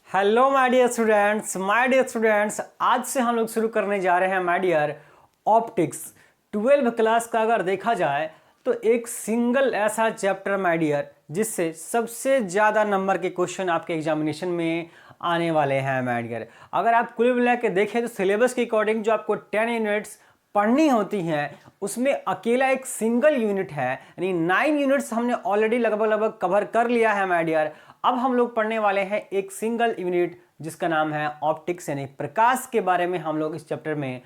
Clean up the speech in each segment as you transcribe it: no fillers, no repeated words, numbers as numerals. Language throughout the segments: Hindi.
हेलो माय डियर स्टूडेंट्स, आज से हम लोग शुरू करने जा रहे हैं my dear optics 12th class का। अगर देखा जाए तो एक सिंगल ऐसा चैप्टर माय डियर जिससे सबसे ज़्यादा नंबर के क्वेश्चन आपके एग्जामिनेशन में आने वाले हैं माय डियर। अगर आप कुल मिला के देखें तो सिलेबस के अकॉर्डिंग जो आपको 10 यूनिट्स पढ़नी होती हैं उसमें अकेला एक सिंगल यूनिट है, यानी 9 यूनिट्स हमने ऑलरेडी लगभग कवर कर लिया है माय डियर। अब हम लोग पढ़ने वाले हैं एक सिंगल यूनिट जिसका नाम है ऑप्टिक्स, यानी प्रकाश के बारे में हम लोग इस चैप्टर में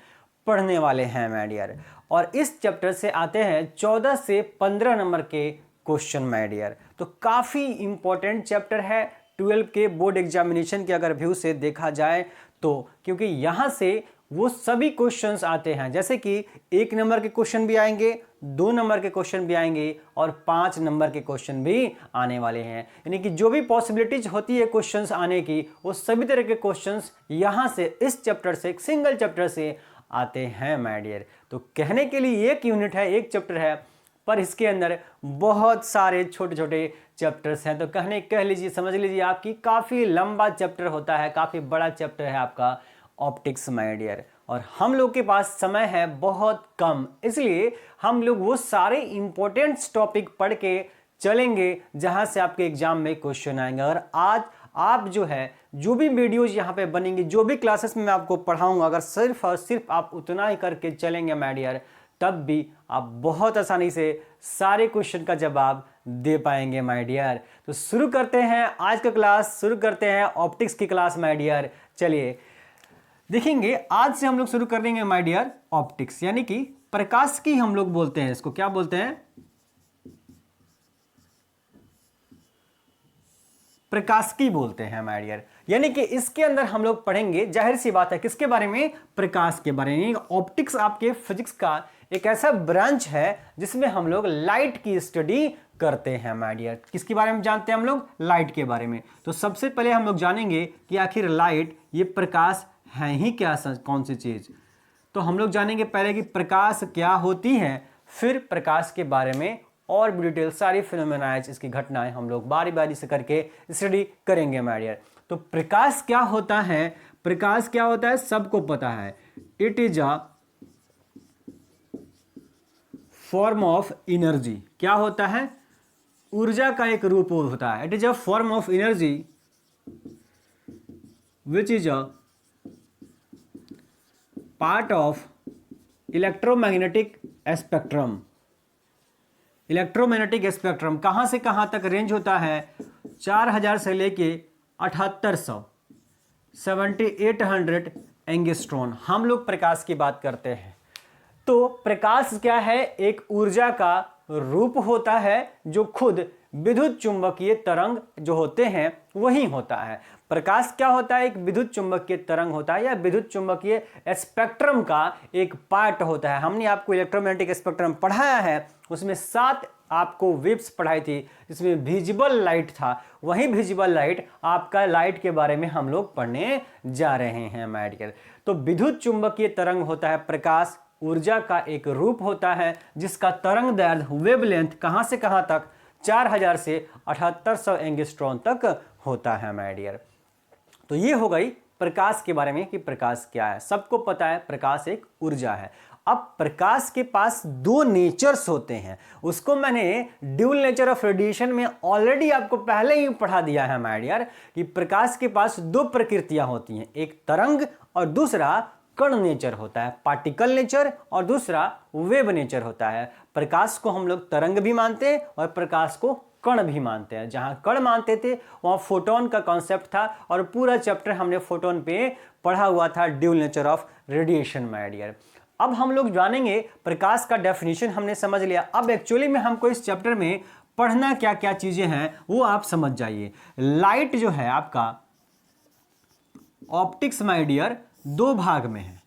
पढ़ने वाले हैं माय डियर। और इस चैप्टर से आते हैं 14 से 15 नंबर के क्वेश्चन माय डियर। तो काफ़ी इंपॉर्टेंट चैप्टर है 12 के बोर्ड एग्जामिनेशन के अगर व्यू से देखा जाए तो, क्योंकि यहाँ से वो सभी क्वेश्चंस आते हैं, जैसे कि 1 नंबर के क्वेश्चन भी आएंगे, 2 नंबर के क्वेश्चन भी आएंगे और 5 नंबर के क्वेश्चन भी आने वाले हैं। यानी कि जो भी पॉसिबिलिटीज होती है क्वेश्चंस आने की, वो सभी तरह के क्वेश्चंस यहाँ से इस चैप्टर से, एक सिंगल चैप्टर से आते हैं माय डियर। तो कहने के लिए एक यूनिट है, एक चैप्टर है, पर इसके अंदर बहुत सारे छोटे छोटे चैप्टर्स हैं। तो कह लीजिए, समझ लीजिए आपकी काफ़ी लंबा चैप्टर होता है, काफ़ी बड़ा चैप्टर है आपका ऑप्टिक्स माय डियर। और हम लोग के पास समय है बहुत कम, इसलिए हम लोग वो सारे इंपॉर्टेंट टॉपिक पढ़ के चलेंगे जहां से आपके एग्जाम में क्वेश्चन आएंगे। और आज आप जो है, जो भी वीडियोज यहाँ पे बनेंगी, जो भी क्लासेस में मैं आपको पढ़ाऊंगा, अगर सिर्फ और सिर्फ आप उतना ही करके चलेंगे माय डियर, तब भी आप बहुत आसानी से सारे क्वेश्चन का जवाब दे पाएंगे माय डियर। तो शुरू करते हैं आज का क्लास, शुरू करते हैं ऑप्टिक्स की क्लास माय डियर। चलिए देखेंगे, आज से हम लोग शुरू करेंगे माय डियर ऑप्टिक्स, यानी कि प्रकाश की हम लोग बोलते हैं, इसको क्या बोलते हैं? प्रकाश की बोलते हैं माय डियर। यानी कि इसके अंदर हम लोग पढ़ेंगे, जाहिर सी बात है, किसके बारे में? प्रकाश के बारे में। ऑप्टिक्स आपके फिजिक्स का एक ऐसा ब्रांच है जिसमें हम लोग लाइट की स्टडी करते हैं माय डियर। किसके बारे में जानते हैं हम लोग? लाइट के बारे में। तो सबसे पहले हम लोग जानेंगे कि आखिर लाइट, ये प्रकाश है ही क्या, कौन सी चीज। तो हम लोग जानेंगे पहले कि प्रकाश क्या होती है, फिर प्रकाश के बारे में और भी डिटेल, सारी फिनोमेनाज, इसकी घटनाएं हम लोग बारी बारी से करके स्टडी करेंगे माय डियर। तो प्रकाश क्या होता है? प्रकाश क्या होता है सबको पता है, it is a form of energy. क्या होता है? ऊर्जा का एक रूप होता है। It is a form of energy which is a part of electromagnetic spectrum. Electromagnetic spectrum कहाँ से कहाँ तक रेंज होता है? 4000 से लेके 7800, 7800 एंगस्ट्रॉन। हम लोग प्रकाश की बात करते हैं। तो प्रकाश क्या है? एक ऊर्जा का रूप होता है जो खुद विद्युत चुंबकीय तरंग जो होते हैं वही होता है। प्रकाश क्या होता है? एक विद्युत चुंबकीय तरंग होता है या विद्युत चुंबकीय स्पेक्ट्रम का एक पार्ट होता है। हमने आपको इलेक्ट्रोमैग्नेटिक स्पेक्ट्रम पढ़ाया है, उसमें 7 आपको वेव्स पढ़ाई थी, जिसमें विजिबल लाइट था। वही विजिबल लाइट, आपका लाइट के बारे में हम लोग पढ़ने जा रहे हैं माय डियर। तो विद्युत चुंबकीय तरंग होता है प्रकाश, ऊर्जा का एक रूप होता है जिसका तरंग दैर्ध्य, वेवलेंथ कहां से कहां तक? 4000 से 7800 एंगस्ट्रॉन तक होता है माय डियर। तो ये हो गई प्रकाश के बारे में कि प्रकाश क्या है। सबको पता है प्रकाश एक ऊर्जा है। अब प्रकाश के पास 2 नेचर्स होते हैं, उसको मैंने ड्यूल नेचर ऑफ रेडिएशन में ऑलरेडी आपको पहले ही पढ़ा दिया है माय डियर, कि प्रकाश के पास 2 प्रकृतियां होती हैं, एक तरंग और दूसरा कण नेचर होता है, पार्टिकल नेचर, और दूसरा वेव नेचर होता है। प्रकाश को हम लोग तरंग भी मानते हैं और प्रकाश को कण भी मानते हैं। जहां कण मानते थे वहां फोटोन का कॉन्सेप्ट था, और पूरा चैप्टर हमने फोटोन पे पढ़ा हुआ था, dual nature of radiation my dear. अब हम लोग जानेंगे प्रकाश का डेफिनेशन हमने समझ लिया। अब एक्चुअली में हमको इस चैप्टर में पढ़ना क्या क्या चीजें हैं वो आप समझ जाइए। लाइट जो है आपका ऑप्टिक्स माय डियर 2 भाग में है।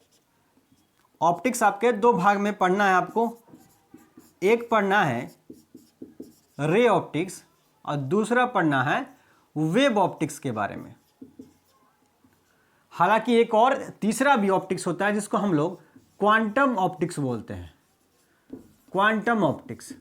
ऑप्टिक्स आपके 2 भाग में पढ़ना है आपको। एक पढ़ना है रे ऑप्टिक्स और दूसरा पढ़ना है वेव ऑप्टिक्स के बारे में। हालांकि एक और तीसरा भी ऑप्टिक्स होता है जिसको हम लोग क्वांटम ऑप्टिक्स बोलते हैं, क्वांटम ऑप्टिक्स।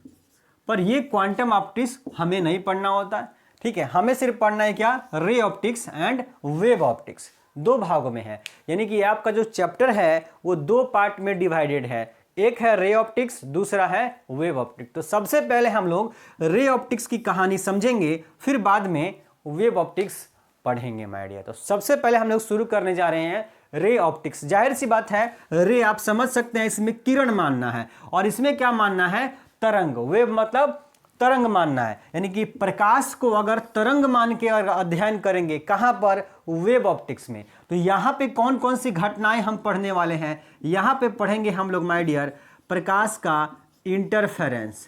पर ये क्वांटम ऑप्टिक्स हमें नहीं पढ़ना होता है। ठीक है, हमें सिर्फ पढ़ना है क्या, ray optics and wave optics, दो भागों में है। यानी कि आपका जो चैप्टर है वो दो पार्ट में डिवाइडेड है, एक है रे ऑप्टिक्स, दूसरा है वेव ऑप्टिक्स। तो सबसे पहले हम लोग रे ऑप्टिक्स की कहानी समझेंगे, फिर बाद में वेव ऑप्टिक्स पढ़ेंगे माय डियर। तो सबसे पहले हम लोग शुरू करने जा रहे हैं रे ऑप्टिक्स। जाहिर सी बात है, रे आप समझ सकते हैं, इसमें किरण मानना है, और इसमें क्या मानना है, तरंग। वेव मतलब तरंग मानना है, यानी कि प्रकाश को अगर तरंग मान के अगर अध्ययन करेंगे, कहां पर, वेव ऑप्टिक्स में। तो यहां पे कौन कौन सी घटनाएं हम पढ़ने वाले हैं, यहां पे पढ़ेंगे हम लोग माय डियर, प्रकाश का इंटरफेरेंस,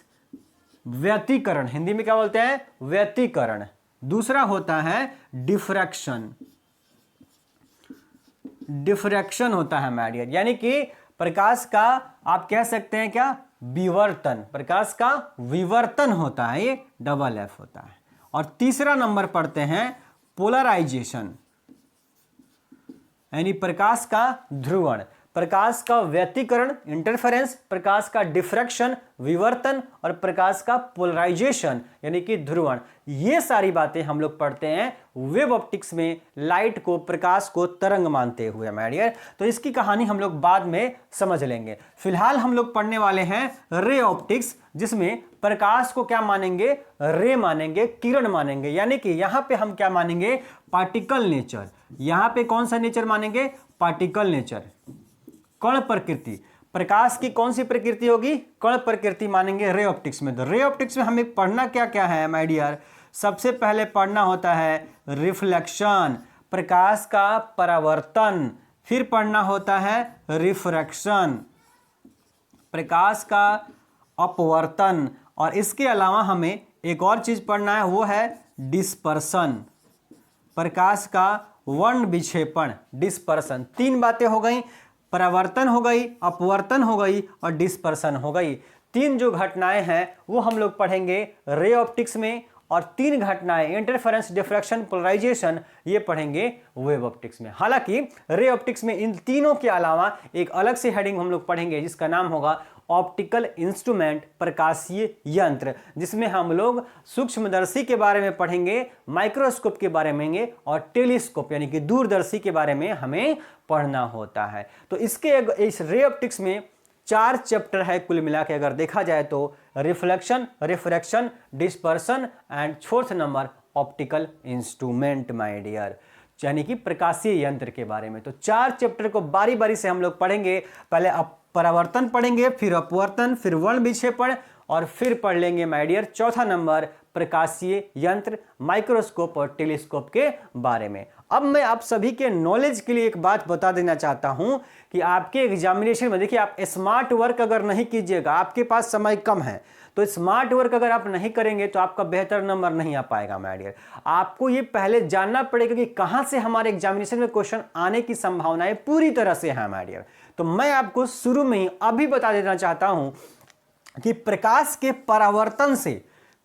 व्यतिकरण, हिंदी में क्या बोलते हैं, व्यतिकरण। दूसरा होता है डिफ्रैक्शन, डिफ्रैक्शन होता है माय डियर, यानी कि प्रकाश का आप कह सकते हैं क्या, विवर्तन, प्रकाश का विवर्तन होता है, ये डबल एफ होता है। और तीसरा नंबर पढ़ते हैं पोलराइजेशन, यानी प्रकाश का ध्रुवण, प्रकाश का व्यतिकरण इंटरफेरेंस, प्रकाश का डिफ्रैक्शन विवर्तन, और प्रकाश का पोलराइजेशन यानी कि ध्रुवण। ये सारी बातें हम लोग पढ़ते हैं वेव ऑप्टिक्स में, लाइट को, प्रकाश को तरंग मानते हुए माय डियर। तो इसकी कहानी हम लोग बाद में समझ लेंगे। फिलहाल हम लोग पढ़ने वाले हैं रे ऑप्टिक्स, जिसमें प्रकाश को क्या मानेंगे, रे मानेंगे, किरण मानेंगे। यानी कि यहां पे हम क्या मानेंगे, पार्टिकल नेचर। यहां पे कौन सा नेचर मानेंगे, पार्टिकल नेचर, कण प्रकृति। प्रकाश की कौन सी प्रकृति होगी, कण प्रकृति मानेंगे रे ऑप्टिक्स में। तो रे ऑप्टिक्स में हमें पढ़ना क्या क्या है माय डियर, सबसे पहले पढ़ना होता है रिफ्लेक्शन, प्रकाश का परावर्तन, फिर पढ़ना होता है रिफ्रैक्शन, प्रकाश का अपवर्तन, और इसके अलावा हमें एक और चीज पढ़ना है, वो है डिस्पर्सन, प्रकाश का वर्ण विक्षेपण, डिस्पर्सन। तीन बातें हो गई, परावर्तन हो गई, अपवर्तन हो गई और डिस्पर्सन हो गई। तीन जो घटनाएं हैं वो हम लोग पढ़ेंगे रे ऑप्टिक्स में, और तीन घटनाएं इंटरफेरेंस, डिफ्रैक्शन, पोलराइजेशन, ये पढ़ेंगे वेव ऑप्टिक्स में। हालांकि रे ऑप्टिक्स में इन तीनों के अलावा एक अलग से हेडिंग हम लोग पढ़ेंगे जिसका नाम होगा ऑप्टिकल इंस्ट्रूमेंट, प्रकाशीय यंत्र, जिसमें हम लोग सूक्ष्मदर्शी के बारे में पढ़ेंगे, माइक्रोस्कोप के बारे में और टेलीस्कोप यानी कि दूरदर्शी के बारे में हमें पढ़ना होता है। तो इसके इस रे ऑप्टिक्स में 4 चैप्टर है कुल मिला के अगर देखा जाए तो, reflection, refraction, dispersion and 4th number optical instrument my dear, यानी कि प्रकाशीय यंत्र के बारे में। तो 4 चैप्टर को बारी बारी से हम लोग पढ़ेंगे। पहले परावर्तन पढ़ेंगे, फिर अपवर्तन, फिर वर्ण विक्षेपण, और फिर पढ़ लेंगे माय डियर 4था नंबर प्रकाशीय यंत्र, माइक्रोस्कोप और टेलीस्कोप के बारे में। अब मैं आप सभी के नॉलेज के लिए एक बात बता देना चाहता हूं कि आपके एग्जामिनेशन में देखिए, आप स्मार्ट वर्क अगर नहीं कीजिएगा, आपके पास समय कम है, तो स्मार्ट वर्क अगर आप नहीं करेंगे तो आपका बेहतर नंबर नहीं आ पाएगा माय डियर। आपको ये पहले जानना पड़ेगा कि कहां से हमारे एग्जामिनेशन में क्वेश्चन आने की संभावनाएं पूरी तरह से है माय डियर। तो मैं आपको शुरू में ही अभी बता देना चाहता हूं कि प्रकाश के परावर्तन से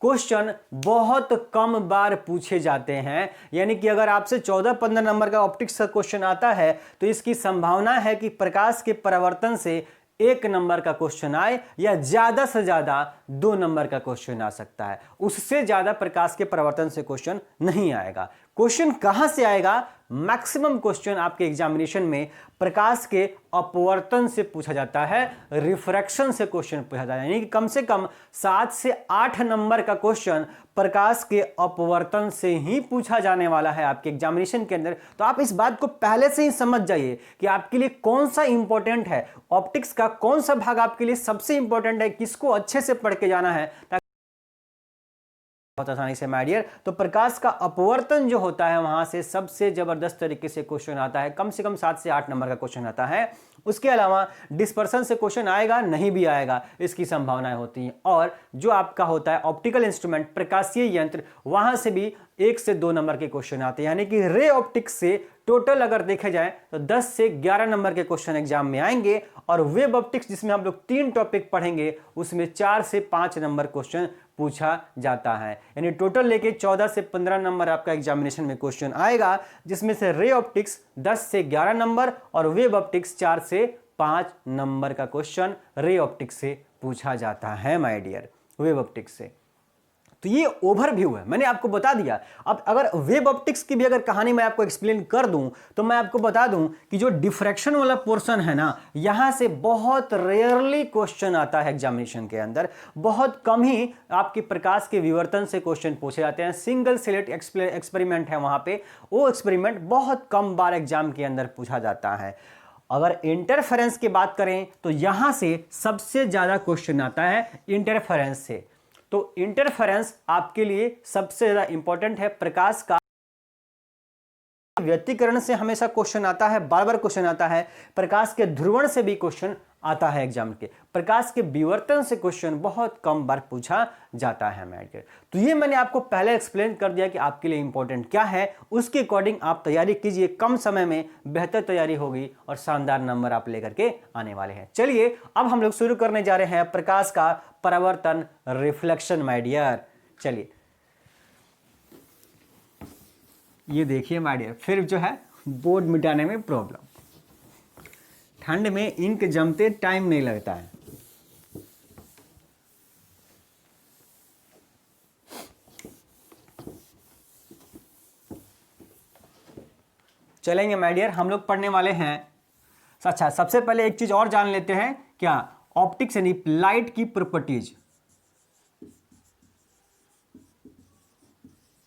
क्वेश्चन बहुत कम बार पूछे जाते हैं। यानी कि अगर आपसे 14-15 नंबर का ऑप्टिक्स का क्वेश्चन आता है तो इसकी संभावना है कि प्रकाश के परावर्तन से 1 नंबर का क्वेश्चन आए, या ज्यादा से ज्यादा 2 नंबर का क्वेश्चन आ सकता है। उससे ज्यादा प्रकाश के परावर्तन से क्वेश्चन नहीं आएगा। क्वेश्चन कहां से आएगा, मैक्सिमम क्वेश्चन आपके एग्जामिनेशन में प्रकाश के अपवर्तन से पूछा जाता है, रिफ्रैक्शन से क्वेश्चन पूछा जाता है। यानी कि कम से कम 7 से 8 नंबर का क्वेश्चन प्रकाश के अपवर्तन से ही पूछा जाने वाला है आपके एग्जामिनेशन के अंदर। तो आप इस बात को पहले से ही समझ जाइए कि आपके लिए कौन सा इंपॉर्टेंट है, ऑप्टिक्स का कौन सा भाग आपके लिए सबसे इंपॉर्टेंट है, किसको अच्छे से पढ़ के जाना है बहुत आसानी से माय डियर। तो प्रकाश का अपवर्तन जो होता है वहां से सबसे जबरदस्त तरीके से क्वेश्चन आता है, कम से कम 7 से 8 नंबर का क्वेश्चन आता है। उसके अलावा डिस्पर्सन से क्वेश्चन आएगा, नहीं भी आएगा, इसकी संभावनाएं होती हैं। और जो आपका होता है ऑप्टिकल इंस्ट्रूमेंट, प्रकाशीय यंत्र, वहां से भी 1 से 2 नंबर के क्वेश्चन आते हैं। यानी कि रे ऑप्टिक्स से टोटल अगर देखे जाए तो 10 से 11 नंबर के क्वेश्चन एग्जाम में आएंगे। और वेब ऑप्टिक्स जिसमें हम लोग 3 टॉपिक पढ़ेंगे उसमें 4 से 5 नंबर क्वेश्चन पूछा जाता है। यानी टोटल लेके 14 से 15 नंबर आपका एग्जामिनेशन में क्वेश्चन आएगा, जिसमें से रे ऑप्टिक्स 10 से 11 नंबर और वेब ऑप्टिक्स 4 से 5 नंबर का क्वेश्चन रे ऑप्टिक्स से पूछा जाता है माय डियर, वेब ऑप्टिक्स से। तो ये ओवरव्यू है, मैंने आपको बता दिया। अब अगर वेव ऑप्टिक्स की भी अगर कहानी मैं आपको एक्सप्लेन कर दूं तो मैं आपको बता दूं कि जो डिफ्रैक्शन वाला पोर्शन है ना, यहां से बहुत रेयरली क्वेश्चन आता है एग्जामिनेशन के अंदर। बहुत कम ही आपके प्रकाश के विवर्तन से क्वेश्चन पूछे जाते हैं। सिंगल स्लिट एक्सपेरिमेंट है वहां पे, वो एक्सपेरिमेंट बहुत कम बार एग्जाम के अंदर पूछा जाता है। अगर इंटरफेरेंस की बात करें तो यहां से सबसे ज्यादा क्वेश्चन आता है इंटरफेरेंस से। तो इंटरफेरेंस आपके लिए सबसे ज्यादा इंपॉर्टेंट है। प्रकाश का व्यतिकरण से हमेशा क्वेश्चन आता है, बार बार क्वेश्चन आता है। प्रकाश के ध्रुवण से भी क्वेश्चन आता है एग्जाम के। प्रकाश के विवर्तन से क्वेश्चन बहुत कम बार पूछा जाता है माय डियर। तो ये मैंने आपको पहले एक्सप्लेन कर दिया कि आपके लिए इंपॉर्टेंट क्या है, उसके अकॉर्डिंग आप तैयारी कीजिए। कम समय में बेहतर तैयारी होगी और शानदार नंबर आप लेकर के आने वाले हैं। चलिए अब हम लोग शुरू करने जा रहे हैं प्रकाश का परावर्तन, रिफ्लेक्शन माय डियर। चलिए ये देखिए माय डियर, फिर जो है बोर्ड मिटाने में प्रॉब्लम। ठंड में इंक जमते टाइम नहीं लगता है। चलेंगे माय डियर, हम लोग पढ़ने वाले हैं। अच्छा, सबसे पहले एक चीज और जान लेते हैं, क्या ऑप्टिक्स यानी लाइट की प्रॉपर्टीज,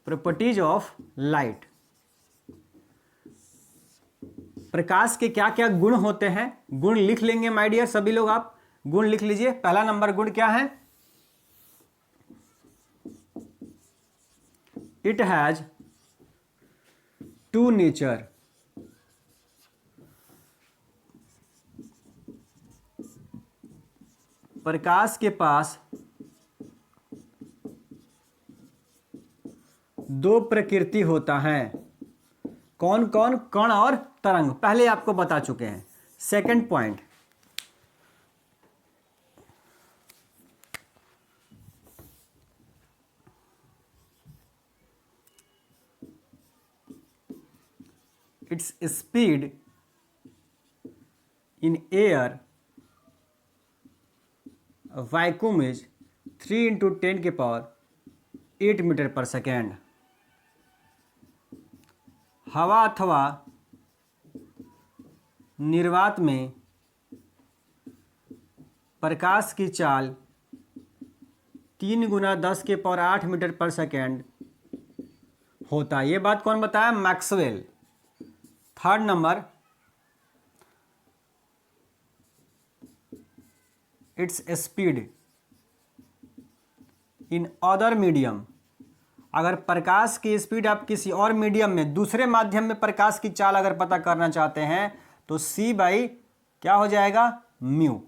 प्रॉपर्टीज ऑफ लाइट। प्रकाश के क्या क्या गुण होते हैं, गुण लिख लेंगे माय डियर सभी लोग। आप गुण लिख लीजिए। पहला नंबर गुण क्या है? It has two nature. प्रकाश के पास दो प्रकृति होता है। कौन कौन? कण और तरंग, पहले आपको बता चुके हैं। Second point, it's speed in air vacuum is 3 × 10⁸ metre per second. हवा अथवा निर्वात में प्रकाश की चाल 3 × 10⁸ मीटर पर सेकेंड होता है। ये बात कौन बताया? Maxwell. Third number, it's speed in other medium. अगर प्रकाश की स्पीड आप किसी और मीडियम में, दूसरे माध्यम में प्रकाश की चाल अगर पता करना चाहते हैं तो c/, क्या हो जाएगा? म्यू।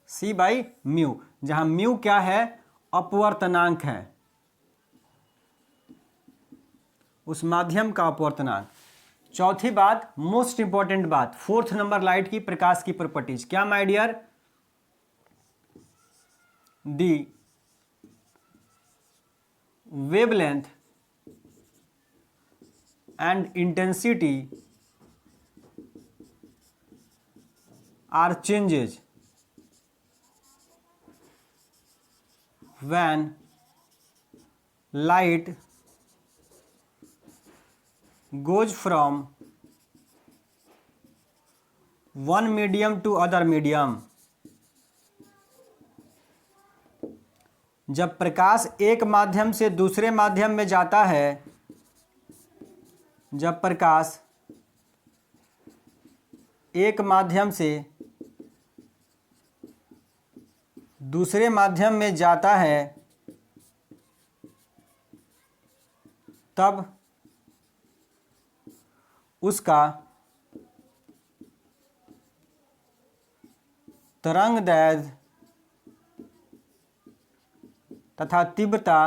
c/μ, जहां म्यू क्या है? अपवर्तनांक है, उस माध्यम का अपवर्तनांक। चौथी बात, मोस्ट इंपॉर्टेंट बात, फोर्थ नंबर, लाइट की प्रकाश की प्रॉपर्टीज क्या my dear? The wavelength and intensity are changes when light goes from one medium to other medium। जब प्रकाश एक माध्यम से दूसरे माध्यम में जाता है, जब प्रकाश एक माध्यम से दूसरे माध्यम में जाता है तब उसका तरंगदैर्घ्य तथा तीव्रता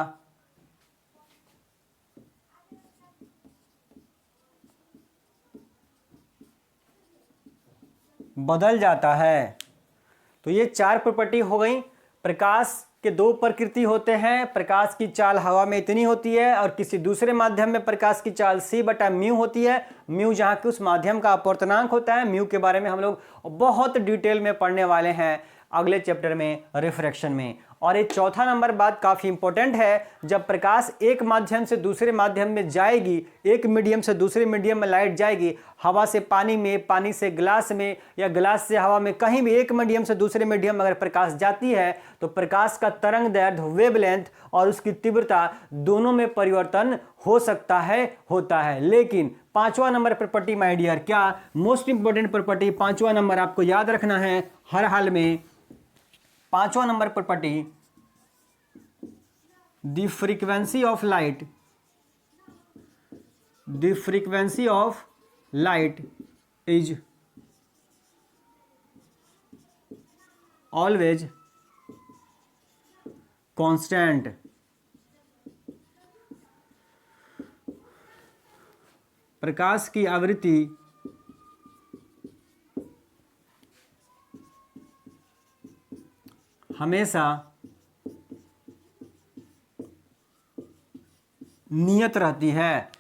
बदल जाता है। तो ये चार प्रॉपर्टी हो गई। प्रकाश के दो प्रकृति होते हैं। प्रकाश की चाल हवा में इतनी होती है और किसी दूसरे माध्यम में प्रकाश की चाल c/μ होती है। म्यू जहाँ की उस माध्यम का अपवर्तनांक होता है। म्यू के बारे में हम लोग बहुत डिटेल में पढ़ने वाले हैं अगले चैप्टर में, रिफ्रैक्शन में। और ये चौथा नंबर बात काफ़ी इंपॉर्टेंट है, जब प्रकाश एक माध्यम से दूसरे माध्यम में जाएगी, एक मीडियम से दूसरे मीडियम में लाइट जाएगी, हवा से पानी में, पानी से ग्लास में, या ग्लास से हवा में, कहीं भी एक मीडियम से दूसरे मीडियम में अगर प्रकाश जाती है तो प्रकाश का तरंग दैर्ध्य, वेवलेंथ और उसकी तीव्रता दोनों में परिवर्तन हो सकता है, होता है। लेकिन पांचवा नंबर प्रॉपर्टी माय डियर, क्या मोस्ट इंपोर्टेंट प्रॉपर्टी, पांचवा नंबर आपको याद रखना है हर हाल में। पांचवा number property, the frequency of light, the frequency of light is always constant. प्रकाश की आवृत्ति हमेशा नियत रहती है।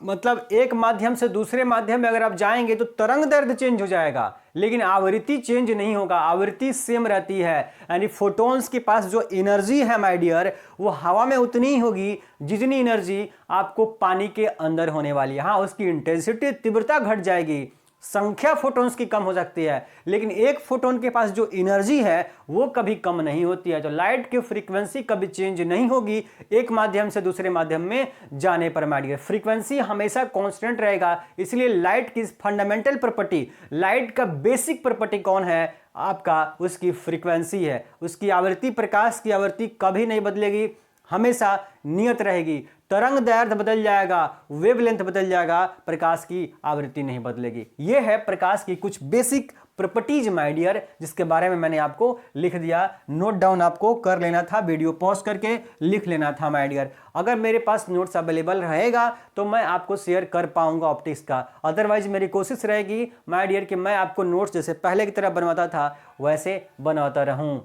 मतलब एक माध्यम से दूसरे माध्यम में अगर आप जाएंगे तो तरंग दैर्ध्य चेंज हो जाएगा, लेकिन आवृत्ति चेंज नहीं होगा, आवृत्ति सेम रहती है। यानी फोटॉन्स के पास जो एनर्जी है माय डियर, वो हवा में उतनी ही होगी जितनी एनर्जी आपको पानी के अंदर होने वाली है। हाँ, उसकी इंटेंसिटी, तीव्रता घट जाएगी, संख्या फोटॉन्स की कम हो सकती है, लेकिन एक फोटोन के पास जो एनर्जी है वो कभी कम नहीं होती है। तो लाइट की फ्रीक्वेंसी कभी चेंज नहीं होगी एक माध्यम से दूसरे माध्यम में जाने पर माय डियर, फ्रीक्वेंसी हमेशा कांस्टेंट रहेगा। इसलिए लाइट की फंडामेंटल प्रॉपर्टी, लाइट का बेसिक प्रॉपर्टी कौन है आपका, उसकी फ्रीक्वेंसी है, उसकी आवृत्ति, प्रकाश की आवृत्ति कभी नहीं बदलेगी, हमेशा नियत रहेगी। तरंग दैर्ध्य बदल जाएगा, वेवलेंथ बदल जाएगा, प्रकाश की आवृत्ति नहीं बदलेगी। यह है प्रकाश की कुछ बेसिक प्रॉपर्टीज माय डियर, जिसके बारे में मैंने आपको लिख दिया, नोट डाउन आपको कर लेना था, वीडियो पॉज करके लिख लेना था माय डियर। अगर मेरे पास नोट्स अवेलेबल रहेगा तो मैं आपको शेयर कर पाऊंगा ऑप्टिक्स का, अदरवाइज मेरी कोशिश रहेगी माय डियर कि मैं आपको नोट्स जैसे पहले की तरह बनवाता था वैसे बनवाता रहूं।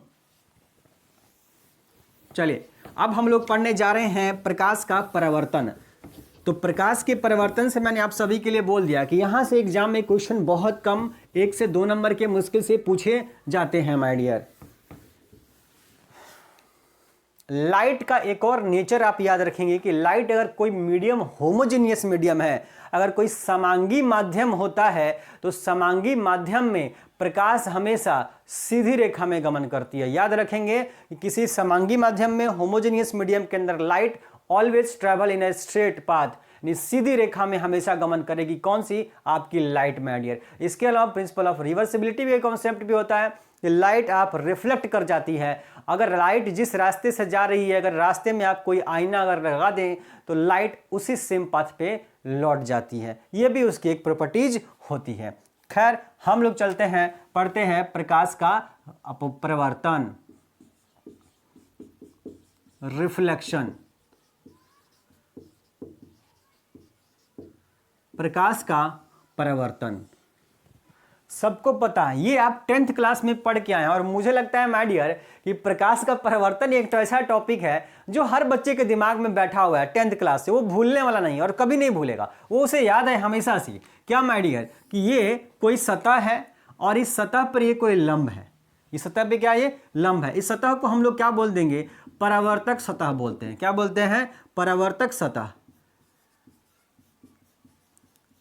चलिए अब हम लोग पढ़ने जा रहे हैं प्रकाश का परावर्तन। तो प्रकाश के परावर्तन से मैंने आप सभी के लिए बोल दिया कि यहां से एग्जाम में क्वेश्चन बहुत कम, 1 से 2 नंबर के मुश्किल से पूछे जाते हैं माय डियर। लाइट का एक और नेचर आप याद रखेंगे कि लाइट अगर कोई मीडियम, होमोजेनियस मीडियम है, अगर कोई समांगी माध्यम होता है तो समांगी माध्यम में प्रकाश हमेशा सीधी रेखा में गमन करती है। याद रखेंगे कि किसी समांगी माध्यम में, होमोजेनियस मीडियम के अंदर light always travel in a straight path, सीधी रेखा में हमेशा गमन करेगी। कौन सी? आपकी लाइट माय डियर। इसके अलावा प्रिंसिपल ऑफ रिवर्सिबिलिटी भी एक कॉन्सेप्ट भी होता है कि लाइट आप रिफ्लेक्ट कर जाती है। अगर लाइट जिस रास्ते से जा रही है, अगर रास्ते में आप कोई आईना अगर लगा दें तो लाइट उसी सेम पाथ पे लौट जाती है। यह भी उसकी एक प्रॉपर्टीज होती है। खैर हम लोग चलते हैं, पढ़ते हैं प्रकाश का परावर्तन, रिफ्लेक्शन। प्रकाश का परावर्तन सबको पता है, ये आप 10th क्लास में पढ़ के आए हैं, और मुझे लगता है माय डियर कि प्रकाश का परावर्तन एक तो ऐसा टॉपिक है जो हर बच्चे के दिमाग में बैठा हुआ है 10th क्लास से, वो भूलने वाला नहीं और कभी नहीं भूलेगा, वो उसे याद है हमेशा से। क्या माय डियर कि ये कोई सतह है और इस सतह पर ये कोई लंब है, इस सतह पे क्या ये लंब है। इस सतह को हम लोग क्या बोल देंगे? परावर्तक सतह बोलते हैं। क्या बोलते हैं? परावर्तक सतह,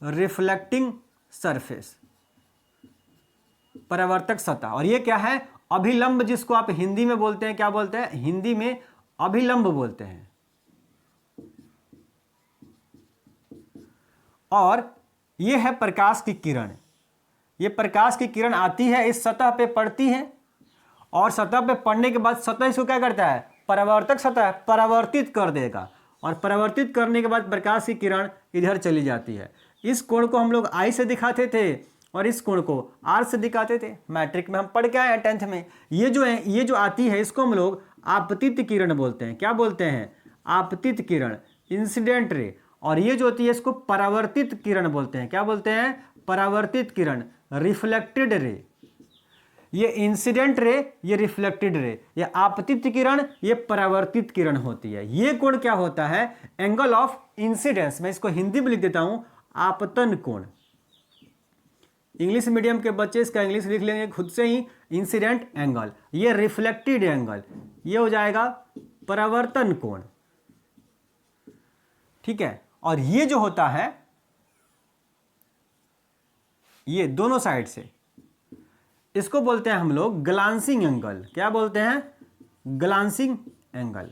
रिफ्लेक्टिंग सरफेस, परावर्तक सतह। और ये क्या है? अभिलंब, जिसको आप हिंदी में बोलते हैं, क्या बोलते हैं? हिंदी में अभिलंब बोलते हैं। और ये है प्रकाश की किरण। ये प्रकाश की किरण आती है, इस सतह पे पड़ती है, और सतह पे पड़ने के बाद सतह इसको क्या करता है? परावर्तक सतह परावर्तित कर देगा, और परावर्तित करने के बाद प्रकाश की किरण इधर चली जाती है। इस कोण को हम लोग आई से दिखाते थे और इस कोण को आर से दिखाते थे। मैट्रिक में हम पढ़ के आए हैं 10th में। ये जो है, ये जो आती है इसको हम लोग आपतित किरण बोलते हैं। क्या बोलते हैं? आपतित किरण, इंसिडेंट रे। और ये जो होती है इसको परावर्तित किरण बोलते हैं। क्या बोलते हैं? परावर्तित किरण, रिफ्लेक्टेड रे। ये इंसिडेंट रे, ये रिफ्लेक्टेड रे। ये आपतित किरण, ये परावर्तित किरण होती है। ये कोण क्या होता है? Angle of incidence. मैं इसको हिंदी में लिख देता हूं, आपतन कोण। इंग्लिश मीडियम के बच्चे इसका इंग्लिश लिख लेंगे खुद से ही, इंसिडेंट एंगल, ये रिफ्लेक्टेड एंगल, ये हो जाएगा परावर्तन कोण, ठीक है। और ये जो होता है ये दोनों साइड से, इसको बोलते हैं हम लोग ग्लांसिंग एंगल। क्या बोलते हैं? ग्लांसिंग एंगल,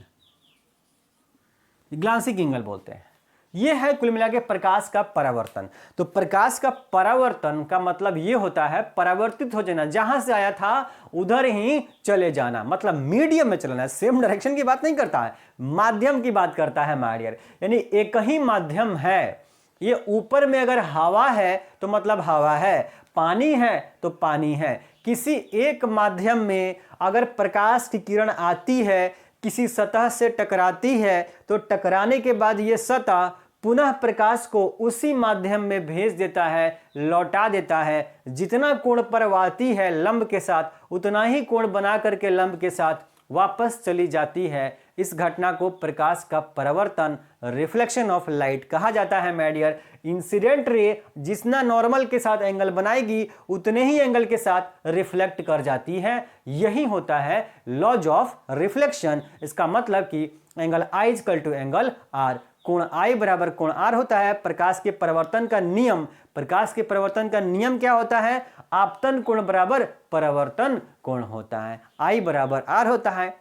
ग्लांसिंग एंगल बोलते हैं। ये है कुल मिला के प्रकाश का परावर्तन। तो प्रकाश का परावर्तन का मतलब ये होता है परावर्तित हो जाना, जहां से आया था उधर ही चले जाना, मतलब मीडियम में चलना है। सेम डायरेक्शन की बात नहीं करता है, माध्यम की बात करता है माय डियर। यानी एक ही माध्यम है, ये ऊपर में अगर हवा है तो मतलब हवा है, पानी है तो पानी है। किसी एक माध्यम में अगर प्रकाश की किरण आती है, किसी सतह से टकराती है, तो टकराने के बाद ये सतह पुनः प्रकाश को उसी माध्यम में भेज देता है, लौटा देता है। जितना कोण पर आती है लंब के साथ, उतना ही कोण बना करके लंब के साथ वापस चली जाती है। इस घटना को प्रकाश का परावर्तन, रिफ्लेक्शन ऑफ लाइट कहा जाता है माय डियर। इंसिडेंट रे जितना नॉर्मल के साथ एंगल बनाएगी, उतने ही एंगल के साथ रिफ्लेक्ट कर जाती है। यही होता है लॉज ऑफ रिफ्लेक्शन। इसका मतलब कि angle i equal to angle r, कोण आई बराबर कोण आर होता है। प्रकाश के परावर्तन का नियम, प्रकाश के परावर्तन का नियम क्या होता है? आपतन कोण बराबर परावर्तन कोण होता है, आई बराबर आर होता है।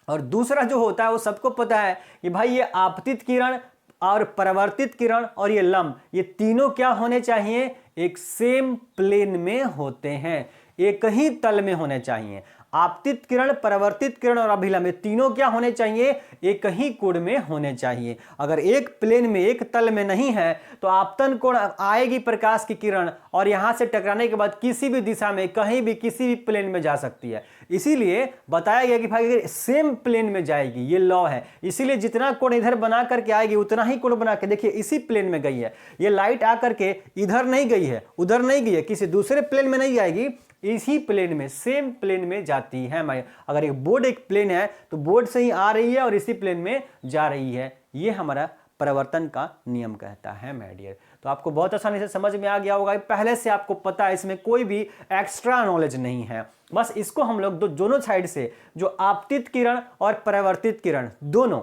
और दूसरा जो होता है वो सबको पता है कि भाई ये आपतित किरण और परावर्तित किरण और ये लंब, ये तीनों क्या होने चाहिए? एक सेम प्लेन में होते हैं, एक ही तल में होने चाहिए। आपतित किरण, परावर्तित किरण और अभिलंब, तीनों क्या होने चाहिए? एक ही कोण में होने चाहिए। अगर एक प्लेन में, एक तल में नहीं है तो आपतन कोण आएगी प्रकाश की किरण और यहां से टकराने के बाद किसी भी दिशा में, कहीं भी, किसी भी प्लेन में जा सकती है। इसीलिए बताया गया कि भाई अगर सेम प्लेन में जाएगी, ये लॉ है, इसीलिए जितना कोण इधर बना करके आएगी उतना ही कोण बना के, देखिए इसी प्लेन में गई है ये लाइट, आकर के इधर नहीं गई है, उधर नहीं गई है, किसी दूसरे प्लेन में नहीं जाएगी, इसी प्लेन में, सेम प्लेन में जाती है। अगर एक बोर्ड एक प्लेन है तो बोर्ड से ही आ रही है और इसी प्लेन में जा रही है। ये हमारा परावर्तन का नियम कहता है माय डियर। तो आपको बहुत आसानी से समझ में आ गया होगा, पहले से आपको पता है, इसमें कोई भी एक्स्ट्रा नॉलेज नहीं है। बस इसको हम लोग दोनों साइड से, जो आपतित किरण और परावर्तित किरण, दोनों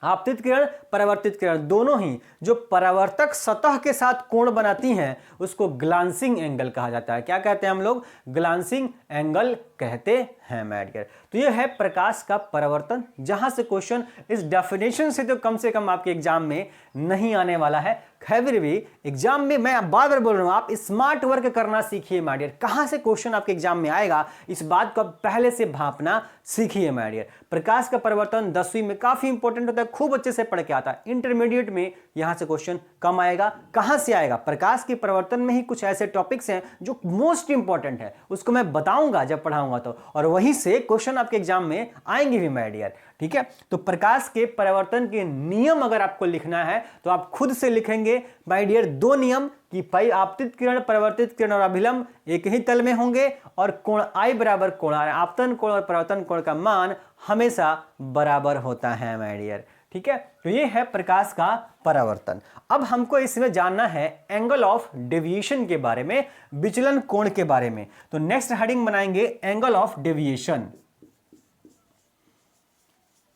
आपतित किरण, परावर्तित किरण दोनों ही जो परावर्तक सतह के साथ कोण बनाती हैं उसको ग्लांसिंग एंगल कहा जाता है। क्या कहते हैं हम लोग? ग्लांसिंग एंगल कहते हैं माय डियर। तो ये है प्रकाश का परावर्तन, जहां से क्वेश्चन इस डेफिनेशन से तो कम से कम आपके एग्जाम में नहीं आने वाला है। खैर भी एग्जाम में मैं बार बार बोल रहा हूं, आप स्मार्ट वर्क करना सीखिए माय डियर। कहां से क्वेश्चन आपके एग्जाम में आएगा इस बात को पहले से भांपना सीखिए माय डियर। प्रकाश का परावर्तन 10वीं में काफी इंपॉर्टेंट होता है, खूब अच्छे से पढ़ के आता है। इंटरमीडिएट में यहां से क्वेश्चन कम आएगा। कहां से आएगा? प्रकाश के परावर्तन में ही कुछ ऐसे टॉपिक्स हैं जो मोस्ट इंपॉर्टेंट है, उसको मैं बताऊंगा जब पढ़ाऊंगा तो, और वहीं से क्वेश्चन आपके एग्जाम में आएंगे भी माय डियर। ठीक है, तो प्रकाश के परावर्तन के नियम अगर आपको लिखना है तो आप खुद से लिखेंगे माय डियर, दो नियम कि भाई आपतित किरण, परावर्तित किरण और अभिलंब एक ही तल में होंगे और कोण आई बराबर कोण आर, आपतन कोण और परावर्तन कोण का मान हमेशा बराबर होता है माय डियर। ठीक है, तो ये है प्रकाश का परावर्तन। अब हमको इसमें जानना है एंगल ऑफ डेविएशन के बारे में, विचलन कोण के बारे में। तो नेक्स्ट हेडिंग बनाएंगे angle of deviation.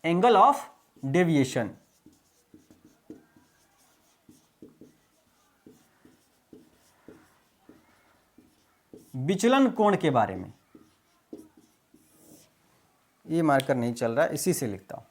Angle of deviation, विचलन कोण के बारे में। ये मार्कर नहीं चल रहा है, इसी से लिखता हूं।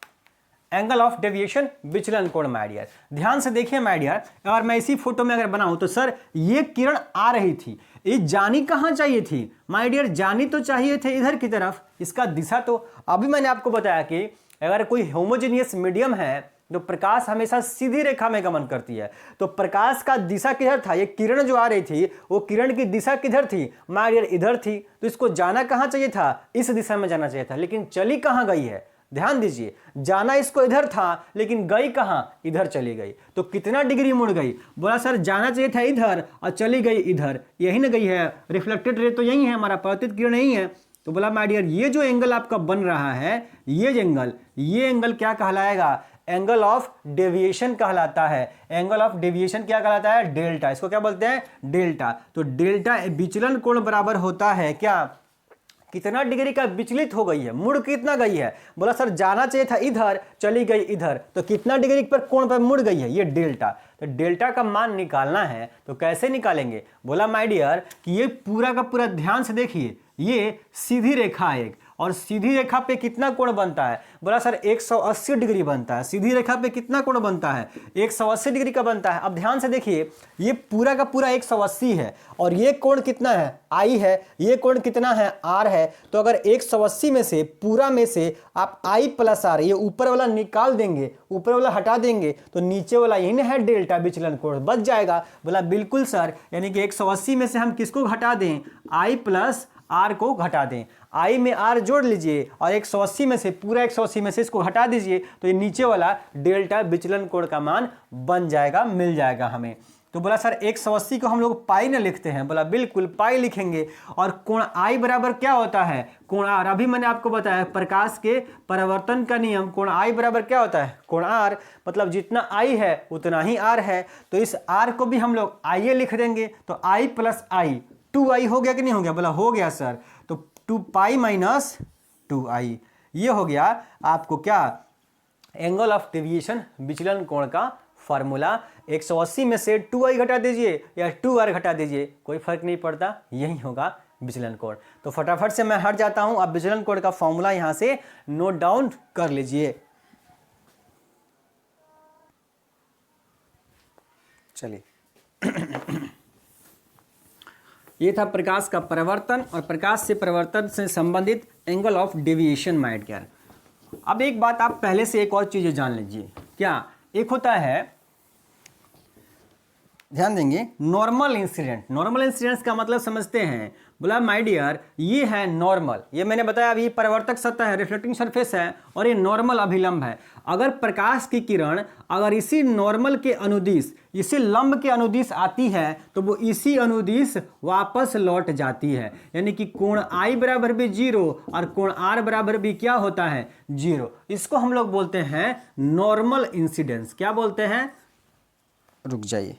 एंगल ऑफ डेविएशन, विचलन कोण माय डियर। ध्यान से देखिए माय डियर, अगर मैं इसी फोटो में अगर बनाऊं तो सर ये किरण आ रही थी, ये जानी कहां चाहिए थी माय डियर? जानी तो चाहिए थे इधर की तरफ। इसका दिशा तो अभी मैंने आपको बताया कि अगर कोई होमोजेनियस मीडियम है तो प्रकाश हमेशा सीधी रेखा में गमन करती है। तो प्रकाश का दिशा किधर था? ये किरण जो आ रही थी वो किरण की दिशा किधर थी माय डियर? इधर थी। तो इसको जाना कहां चाहिए था? इस दिशा में जाना चाहिए था, लेकिन चली कहां गई है? ध्यान दीजिए, जाना इसको इधर था लेकिन गई कहां? इधर चली गई। तो कितना डिग्री मुड़ गई? बोला सर जाना चाहिए था इधर और चली गई इधर, यही ना गई है। रिफ्लेक्टेड रे तो यही है, हमारा परावर्तित किरण यही है। तो बोला माय डियर ये जो एंगल आपका बन रहा है, ये एंगल क्या कहलाएगा? एंगल ऑफ डेविएशन कहलाता है। एंगल ऑफ डेविएशन क्या कहलाता है? डेल्टा। इसको क्या बोलते हैं? डेल्टा। तो डेल्टा विचलन कोण बराबर होता है क्या? कितना डिग्री का विचलित हो गई है, मुड़ कितना गई है। बोला सर जाना चाहिए था इधर, चली गई इधर, तो कितना डिग्री पर कोण पर मुड़ गई है, ये डेल्टा। तो डेल्टा का मान निकालना है तो कैसे निकालेंगे। बोला माय डियर कि ये पूरा का पूरा ध्यान से देखिए, ये सीधी रेखा है एक, और सीधी रेखा पे कितना कोण बनता है। बोला सर 180 डिग्री बनता है। सीधी रेखा पे कितना कोण बनता है, 180 डिग्री का बनता है। अब ध्यान से देखिए, ये पूरा का पूरा 180 है, और ये कोण कितना है, आई है, ये कोण कितना है, आर है। तो अगर 180 में से पूरा में से आप आई प्लस आर, ये ऊपर वाला निकाल देंगे, ऊपर वाला हटा देंगे, तो नीचे वाला यही है डेल्टा विचलन कोण बच जाएगा। बोला बिल्कुल सर, यानी कि 180 में से हम किसको घटा दें, आई प्लस आर को घटा दें। आई में आर जोड़ लीजिए और 180 में से, पूरा 180 में से इसको हटा दीजिए, तो ये नीचे वाला डेल्टा विचलन कोण का मान बन जाएगा, मिल जाएगा हमें। तो बोला सर 180 को हम लोग पाई ना लिखते हैं। बोला बिल्कुल पाई लिखेंगे। और कोण आई बराबर क्या होता है, कोण आर। अभी मैंने आपको बताया प्रकाश के परावर्तन का नियम, कोण आई बराबर क्या होता है, कोण आर। मतलब जितना आई है उतना ही आर है, तो इस आर को भी हम लोग आई लिख देंगे। तो आई प्लस आई, 2i हो गया कि नहीं हो गया। बोला हो गया सर। तो 2 पाई माइनस 2i, ये हो गया आपको क्या, एंगल ऑफ डेविएशन विचलन कोण का फार्मूला। 180 में से 2i घटा दीजिए या 2r घटा दीजिए, कोई फर्क नहीं पड़ता, यही होगा विचलन कोण। तो फटाफट से मैं हट जाता हूं। अब विचलन कोण का फॉर्मूला यहां से नोट डाउन कर लीजिए। चलिए ये था प्रकाश का परावर्तन और प्रकाश से परावर्तन से संबंधित angle of deviation my dear. अब एक बात आप पहले से एक और चीज जान लीजिए, क्या एक होता है, ध्यान देंगे, नॉर्मल इंसिडेंट। नॉर्मल इंसिडेंट्स का मतलब समझते हैं। बोला माय डियर ये है नॉर्मल, ये मैंने बताया अभी परावर्तक सतह है, रिफ्लेक्टिंग सरफेस है, और ये नॉर्मल अभिलंब है। अगर प्रकाश की किरण अगर इसी नॉर्मल के अनुदिश, इसी लंब के अनुदिश आती है, तो वो इसी अनुदिश वापस लौट जाती है। यानी कि कोण आई बराबर भी 0 और कोण आर बराबर भी क्या होता है, 0। इसको हम लोग बोलते हैं नॉर्मल इंसिडेंस। क्या बोलते हैं, रुक जाइए,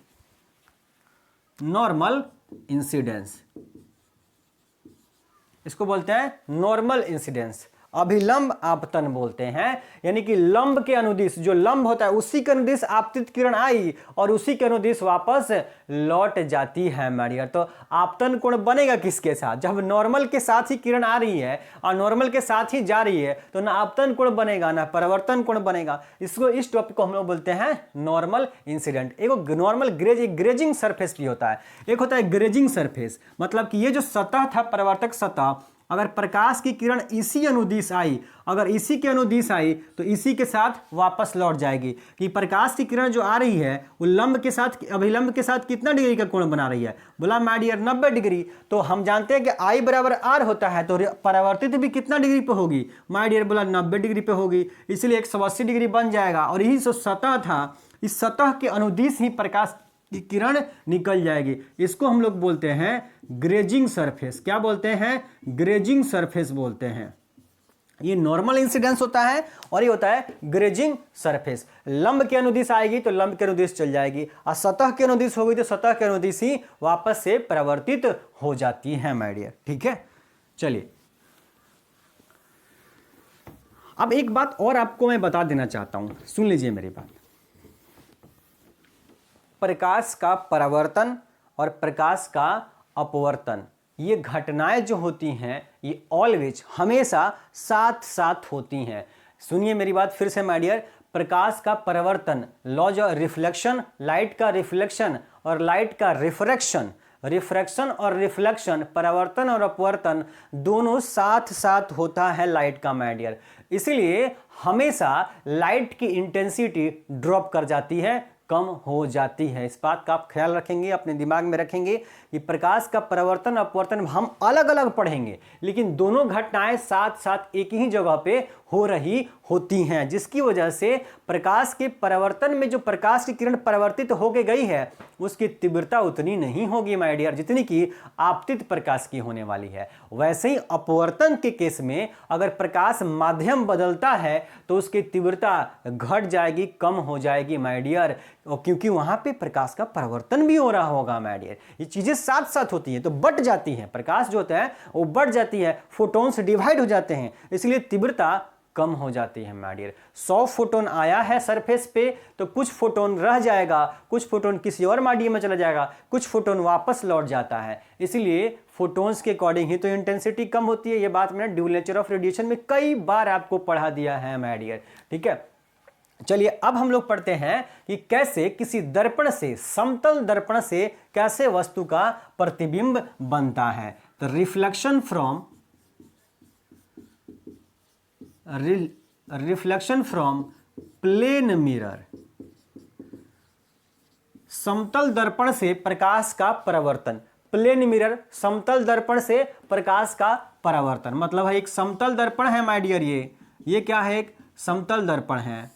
नॉर्मल इंसिडेंस, इसको बोलते हैं नॉर्मल इंसिडेंस। अभिलंब आपतन बोलते हैं, यानी कि लंब के अनुदिश, जो लंब होता है उसी के अनुदिश आपतित किरण आई और उसी के अनुदिश वापस लौट जाती है मारियर। तो आपतन कोण बनेगा किसके साथ, जब नॉर्मल के साथ ही किरण आ रही है और नॉर्मल के साथ ही जा रही है, तो ना आपतन कोण बनेगा ना परावर्तन कोण बनेगा। इसको, इस टॉपिक को हम लोग बोलते हैं नॉर्मल इंसिडेंट। एक नॉर्मल ग्रेजिंग सरफेस भी होता है, एक होता है ग्रेजिंग सरफेस। मतलब कि ये जो सतह था परावर्तक सतह, अगर प्रकाश की किरण इसी अनुदिश आई, अगर इसी के अनुदिश आई, तो इसी के साथ वापस लौट जाएगी। कि प्रकाश की किरण जो आ रही है वो लंब के साथ, अभिलंब के साथ कितना डिग्री का कोण बना रही है। बोला माय डियर 90 डिग्री। तो हम जानते हैं कि आई बराबर आर होता है, तो परावर्तित भी कितना डिग्री पे होगी माय डियर। बोला 90 डिग्री पे होगी, इसलिए 180 डिग्री बन जाएगा। और यही जो सतह था, इस सतह के अनुदिश ही प्रकाश की किरण निकल जाएगी। इसको हम लोग बोलते हैं ग्रेजिंग सरफेस। क्या बोलते हैं, ग्रेजिंग सरफेस बोलते हैं। ये नॉर्मल इंसिडेंस होता है और ये होता है ग्रेजिंग सरफेस। लंब के अनुदिश आएगी तो लंब के अनुदिश चल जाएगी, और सतह के अनुदिश होगी तो सतह के अनुदिश ही वापस से परावर्तित हो जाती है माय डियर। ठीक है, चलिए अब एक बात और आपको मैं बता देना चाहता हूं, सुन लीजिए मेरी बात। प्रकाश का परावर्तन और प्रकाश का अपवर्तन, ये घटनाएं जो होती हैं ये ऑलवेज, हमेशा साथ साथ होती हैं। सुनिए मेरी बात फिर से माय डियर। प्रकाश का परावर्तन, लॉज ऑफ रिफ्लेक्शन, लाइट का रिफ्लेक्शन और लाइट का रिफ्रैक्शन, रिफ्रैक्शन और रिफ्लेक्शन, परावर्तन और अपवर्तन दोनों साथ साथ होता है लाइट का माय डियर। इसलिए हमेशा लाइट की इंटेंसिटी ड्रॉप कर जाती है, कम हो जाती है। इस बात का आप ख्याल रखेंगे, अपने दिमाग में रखेंगे कि प्रकाश का परावर्तन अपवर्तन हम अलग अलग पढ़ेंगे, लेकिन दोनों घटनाएं साथ साथ एक ही जगह पे हो रही होती हैं, जिसकी वजह से प्रकाश के परावर्तन में जो प्रकाश की किरण परावर्तित होके गई है उसकी तीव्रता उतनी नहीं होगी माय डियर जितनी कि आपतित प्रकाश की होने वाली है। वैसे ही अपवर्तन के केस में अगर प्रकाश माध्यम बदलता है तो उसकी तीव्रता घट जाएगी, कम हो जाएगी माय डियर, क्योंकि वहां पे प्रकाश का परावर्तन भी हो रहा होगा माय डियर। ये चीजें साथ साथ होती हैं तो बढ़ जाती हैं, प्रकाश जो होता है वो बढ़ जाती है, फोटोन्स डिवाइड हो जाते हैं, इसलिए तीव्रता कम हो जाती है माय डियर। 100 फोटोन आया है सरफेस पे तो कुछ फोटोन रह जाएगा, कुछ फोटोन किसी और मीडियम में चला जाएगा, कुछ फोटोन वापस लौट जाता है, इसलिए फोटोन्स के अकॉर्डिंग ही तो इंटेंसिटी कम होती है। ये बात मैंने ड्यूअल नेचर ऑफ रेडिएशन में कई बार आपको पढ़ा दिया है माय डियर, ठीक है। चलिए अब हम लोग पढ़ते हैं कि कैसे किसी दर्पण से, समतल दर्पण से कैसे वस्तु का प्रतिबिंब बनता है। तो रिफ्लेक्शन फ्रॉम प्लेन मिरर, समतल दर्पण से प्रकाश का परावर्तन। प्लेन मिरर समतल दर्पण से प्रकाश का परावर्तन मतलब है एक समतल दर्पण है माय डियर, ये क्या है, एक समतल दर्पण है।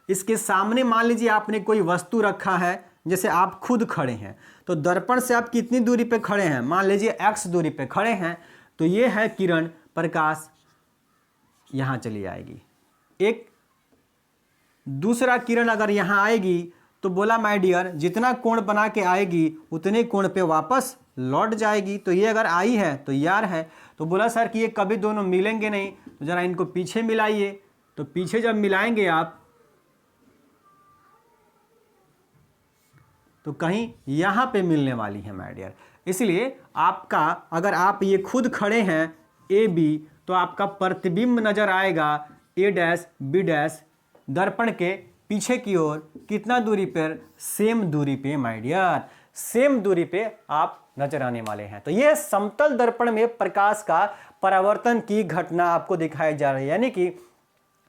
इसके सामने मान लीजिए आपने कोई वस्तु रखा है, जैसे आप खुद खड़े हैं तो दर्पण से आप कितनी दूरी पे खड़े हैं, मान लीजिए x दूरी पे खड़े हैं, तो ये है किरण प्रकाश यहां चली आएगी। एक दूसरा किरण अगर यहां आएगी तो बोला माय डियर जितना कोण बना के आएगी उतने कोण पे वापस लौट जाएगी। तो ये अगर आई है तो यार है, तो बोला सर कि ये कभी दोनों मिलेंगे नहीं, तो जरा इनको पीछे मिलाइए। तो पीछे जब मिलाएंगे आप तो कहीं यहां पे मिलने वाली है माय डियर। इसलिए आपका अगर आप ये खुद खड़े हैं ए बी तो आपका प्रतिबिंब नजर आएगा ए डैश बी डैश दर्पण के पीछे की ओर कितना दूरी पर, सेम दूरी पे माय डियर, सेम दूरी पे आप नजर आने वाले हैं। तो यह समतल दर्पण में प्रकाश का परावर्तन की घटना आपको दिखाई जा रही है, यानी कि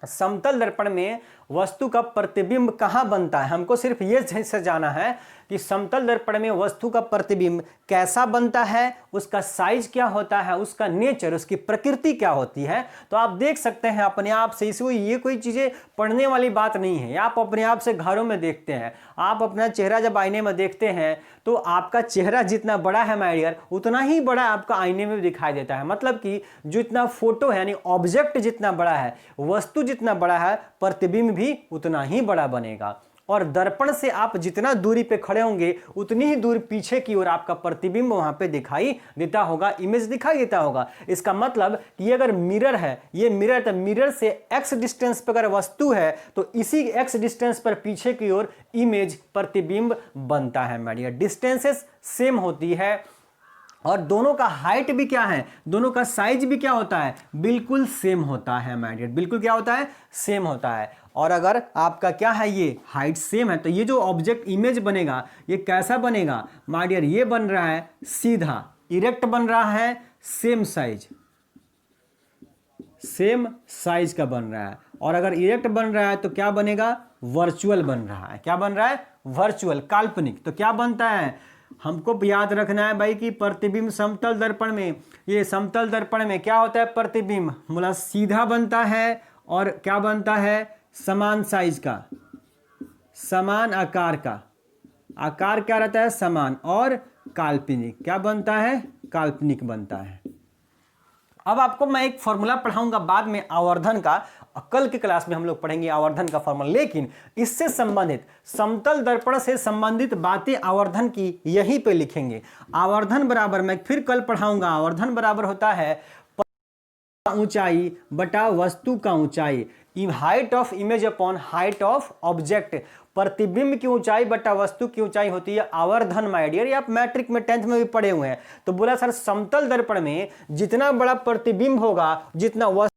समतल दर्पण में वस्तु का प्रतिबिंब कहां बनता है। हमको सिर्फ ये से जाना है कि समतल दर्पण में वस्तु का प्रतिबिंब कैसा बनता है, उसका साइज क्या होता है, उसका नेचर, उसकी प्रकृति क्या होती है। तो आप देख सकते हैं अपने आप से, इसमें ये कोई चीजें पढ़ने वाली बात नहीं है। आप अपने आप से घरों में देखते हैं, आप अपना चेहरा जब आईने में देखते हैं तो आपका चेहरा जितना बड़ा है माय डियर उतना ही बड़ा आपका आईने में दिखाई देता है। मतलब कि जितना फोटो है यानी ऑब्जेक्ट जितना बड़ा है, वस्तु जितना बड़ा है, प्रतिबिंब भी उतना ही बड़ा बनेगा। और दर्पण से आप जितना दूरी पे खड़े होंगे उतनी ही दूर पीछे की ओर आपका प्रतिबिंब वहां पे दिखाई देता होगा, इमेज दिखाई देता होगा। इसका मतलब कि ये अगर मिरर है, ये मिरर, तो मिरर से x डिस्टेंस पर अगर वस्तु है तो इसी x डिस्टेंस पर पीछे की ओर इमेज, प्रतिबिंब बनता है माय डियर। डिस्टेंसेस सेम होती है और दोनों का हाइट भी क्या है, दोनों का साइज भी क्या होता है, बिल्कुल सेम होता है माय डियर, बिल्कुल क्या होता है, सेम होता है। और अगर आपका क्या है, ये हाइट सेम है तो ये जो ऑब्जेक्ट इमेज बनेगा ये कैसा बनेगा माय डियर, ये बन रहा है सीधा, इरेक्ट बन रहा है, सेम साइज का बन रहा है। और अगर इरेक्ट बन रहा है तो क्या बनेगा, वर्चुअल बन रहा है। क्या बन रहा है, वर्चुअल, काल्पनिक। तो क्या बनता है, हमको याद रखना है भाई कि प्रतिबिंब समतल दर्पण में, ये समतल दर्पण में क्या होता है, प्रतिबिंब मतलब सीधा बनता है और क्या बनता है, समान साइज का, समान आकार का, आकार क्या रहता है, समान, और काल्पनिक, क्या बनता है, काल्पनिक बनता है। अब आपको मैं एक फॉर्मूला पढ़ाऊंगा बाद में आवर्धन का, कल की क्लास में हम लोग पढ़ेंगे आवर्धन का फॉर्मूला, लेकिन इससे संबंधित समतल दर्पण से संबंधित बातें आवर्धन की यहीं पे लिखेंगे। आवर्धन बराबर, मैं फिर कल पढ़ाऊंगा, आवर्धन बराबर होता है ऊंचाई बटा वस्तु का ऊंचाई, height of image upon height of object. प्रतिबिंब की ऊंचाई बटा वस्तु की ऊंचाई होती है आवर्धन माय डियर। ये आप मैट्रिक में 10th में भी पढ़े हुए हैं। तो बोला सर समतल दर्पण में जितना बड़ा प्रतिबिंब होगा, जितना वस्तु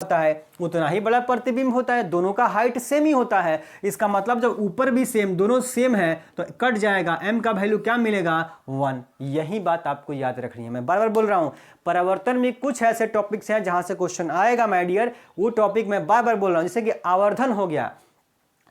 होता है उतना ही बड़ा प्रतिबिंब होता है, दोनों का हाइट सेम ही होता है। इसका मतलब जब ऊपर भी सेम, दोनों सेम है तो कट जाएगा, m का वैल्यू क्या मिलेगा, 1। यही बात आपको याद रखनी है, मैं बार बार बोल रहा हूं। परावर्तन में कुछ ऐसे टॉपिक्स हैं जहां से क्वेश्चन आएगा माय डियर, वो टॉपिक मैं बार बार बोल रहा हूं। जैसे कि आवर्धन हो गया,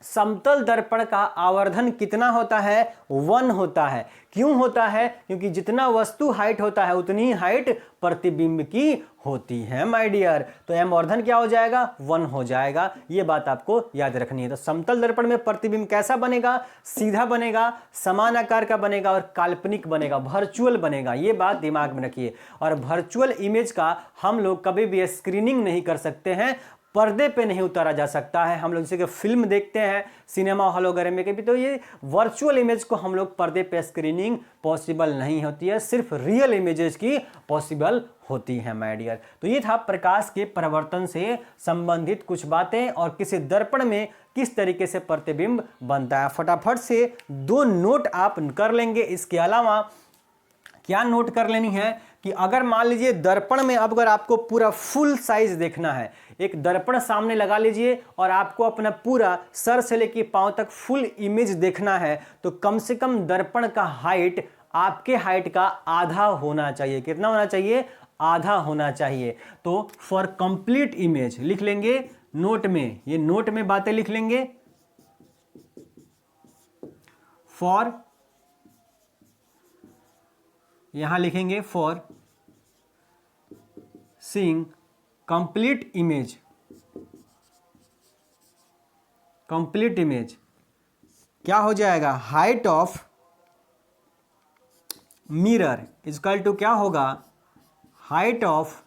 समतल दर्पण का आवर्धन कितना होता है? 1 होता है। क्यों होता है? क्योंकि जितना वस्तु हाइट होता है उतनी ही हाइट प्रतिबिंब की होती है माय डियर। तो एम आवर्धन क्या हो जाएगा? 1 हो जाएगा। ये बात आपको याद रखनी है। तो समतल दर्पण में प्रतिबिंब कैसा बनेगा? सीधा बनेगा, समान आकार का बनेगा और काल्पनिक बनेगा, वर्चुअल बनेगा। ये बात दिमाग में रखिए। और वर्चुअल इमेज का हम लोग कभी भी स्क्रीनिंग नहीं कर सकते हैं, पर्दे पे नहीं उतारा जा सकता है। हम लोग जैसे कि फिल्म देखते हैं सिनेमा हॉल वगैरह में कभी, तो ये वर्चुअल इमेज को हम लोग पर्दे पे स्क्रीनिंग पॉसिबल नहीं होती है, सिर्फ रियल इमेजेस की पॉसिबल होती है माय डियर। तो ये था प्रकाश के परावर्तन से संबंधित कुछ बातें और किसी दर्पण में किस तरीके से प्रतिबिंब बनता है। फटाफट से 2 नोट आप कर लेंगे। इसके अलावा क्या नोट कर लेनी है कि अगर मान लीजिए दर्पण में अब अगर आपको पूरा फुल साइज देखना है, एक दर्पण सामने लगा लीजिए और आपको अपना पूरा सर से लेकर पांव तक फुल इमेज देखना है, तो कम से कम दर्पण का हाइट आपके हाइट का आधा होना चाहिए। कितना होना चाहिए? आधा होना चाहिए। तो फॉर कंप्लीट इमेज लिख लेंगे नोट में, ये नोट में बातें लिख लेंगे। फॉर, यहां लिखेंगे for seeing complete image, complete image क्या हो जाएगा? Height of mirror is equal to क्या होगा? Height of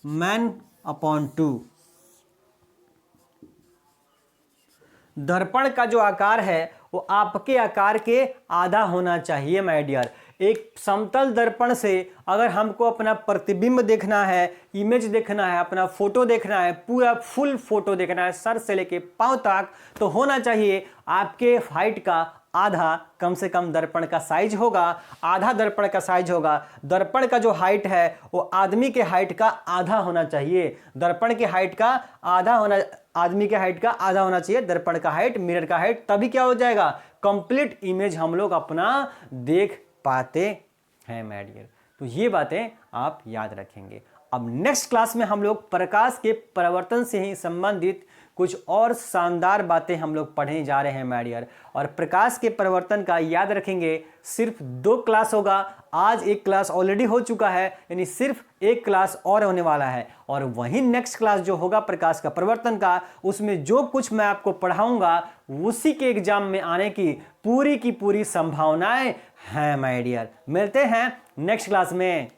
man upon 2। दर्पण का जो आकार है वो आपके आकार के आधा होना चाहिए माय डियर। एक समतल दर्पण से अगर हमको अपना प्रतिबिंब देखना है, इमेज देखना है, अपना फोटो देखना है, पूरा फुल फोटो देखना है सर से लेके पांव तक, तो होना चाहिए आपके हाइट का आधा, कम से कम दर्पण का साइज होगा, आधा दर्पण का साइज होगा। दर्पण का जो हाइट है वो आदमी के हाइट का आधा होना चाहिए। दर्पण के हाइट का आधा होना, आदमी के हाइट का आधा होना चाहिए दर्पण का हाइट, मिरर का हाइट, तभी क्या हो जाएगा? कंप्लीट इमेज हम लोग अपना देख पाते हैं माय डियर। तो ये बातें आप याद रखेंगे। अब नेक्स्ट क्लास में हम लोग प्रकाश के परावर्तन से ही संबंधित कुछ और शानदार बातें हम लोग पढ़ने जा रहे हैं माय डियर। और प्रकाश के परावर्तन का याद रखेंगे सिर्फ 2 क्लास होगा। आज एक क्लास ऑलरेडी हो चुका है, यानी सिर्फ एक क्लास और होने वाला है। और वहीं नेक्स्ट क्लास जो होगा प्रकाश का परावर्तन का, उसमें जो कुछ मैं आपको पढ़ाऊंगा उसी के एग्जाम में आने की पूरी संभावनाएं हैं माय डियर। मिलते हैं नेक्स्ट क्लास में।